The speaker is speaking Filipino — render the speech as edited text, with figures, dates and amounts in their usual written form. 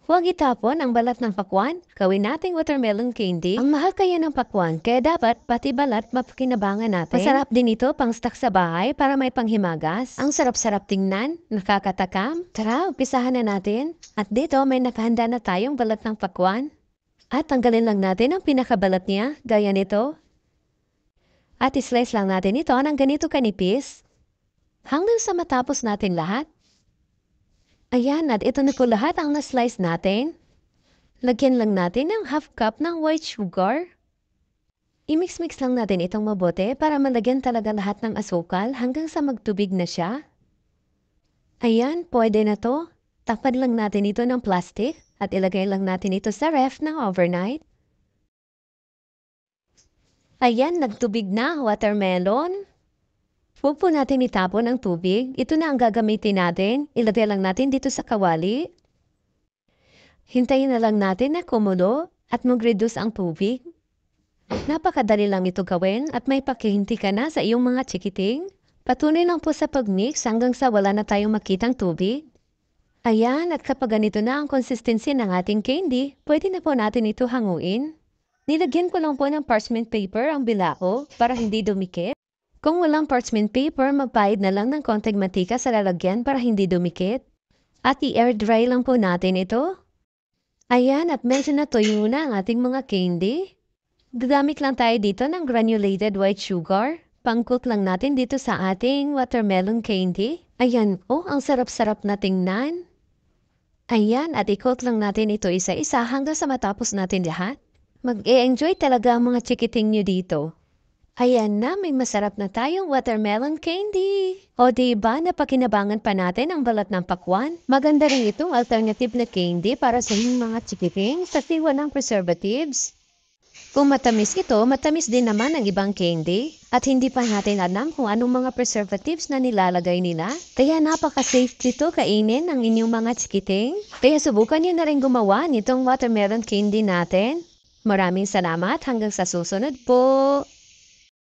Huwag itapon ang balat ng pakwan. Gawin nating watermelon candy. Ang mahal kaya ng pakwan, kaya dapat pati balat mapakinabangan natin. Masarap din ito pang stock sa bahay para may panghimagas. Ang sarap-sarap tingnan, nakakatakam. Tara, umpisahan na natin. At dito may nakahanda na tayong balat ng pakwan. At tanggalin lang natin ang pinakabalat niya, gaya nito. At islice lang natin ito ng ganito kanipis. Hanggang sa matapos natin lahat. Ayan, at ito na po lahat ang na-slice natin. Lagyan lang natin ng half cup ng white sugar. I-mix-mix lang natin itong mabuti para malagyan talaga lahat ng asukal hanggang sa magtubig na siya. Ayan, pwede na to. Tapad lang natin ito ng plastic at ilagay lang natin ito sa ref ng overnight. Ayan, nagtubig na, watermelon. Huwag po natin itapon ang tubig. Ito na ang gagamitin natin. Ilagay lang natin dito sa kawali. Hintayin na lang natin na kumulo at mag-reduce ang tubig. Napakadali lang ito gawin at may pakihinti ka na sa iyong mga chikiting. Patuloy lang po sa pag-mix hanggang sa wala na tayong makitang tubig. Ayan, at kapag ganito na ang consistency ng ating candy, pwede na po natin ito hanguin. Nilagyan ko lang po ng parchment paper ang bilao para hindi dumikit. Kung walang parchment paper, magpahid na lang ng konting mantika sa lalagyan para hindi dumikit. At i-air dry lang po natin ito. Ayan, at medyo natuyo na ang ating mga candy. Gagamit lang tayo dito ng granulated white sugar. Pangkot lang natin dito sa ating watermelon candy. Ayan, oh, ang sarap-sarap na tingnan. Ayan, at i-coat lang natin ito isa-isa hanggang sa matapos natin lahat. Mag-e-enjoy talaga ang mga chikiting nyo dito. Ayan na, may masarap na tayong watermelon candy. O diba, napakinabangan pa natin ang balat ng pakwan. Maganda rin itong alternative na candy para sa mga chikiting kasi walang preservatives. Kung matamis ito, matamis din naman ang ibang candy. At hindi pa natin alam kung anong mga preservatives na nilalagay nila. Kaya napaka-safe dito kainin ang inyong mga chikiting. Kaya subukan nyo na rin gumawa nitong watermelon candy natin. Maraming salamat hanggang sa susunod po.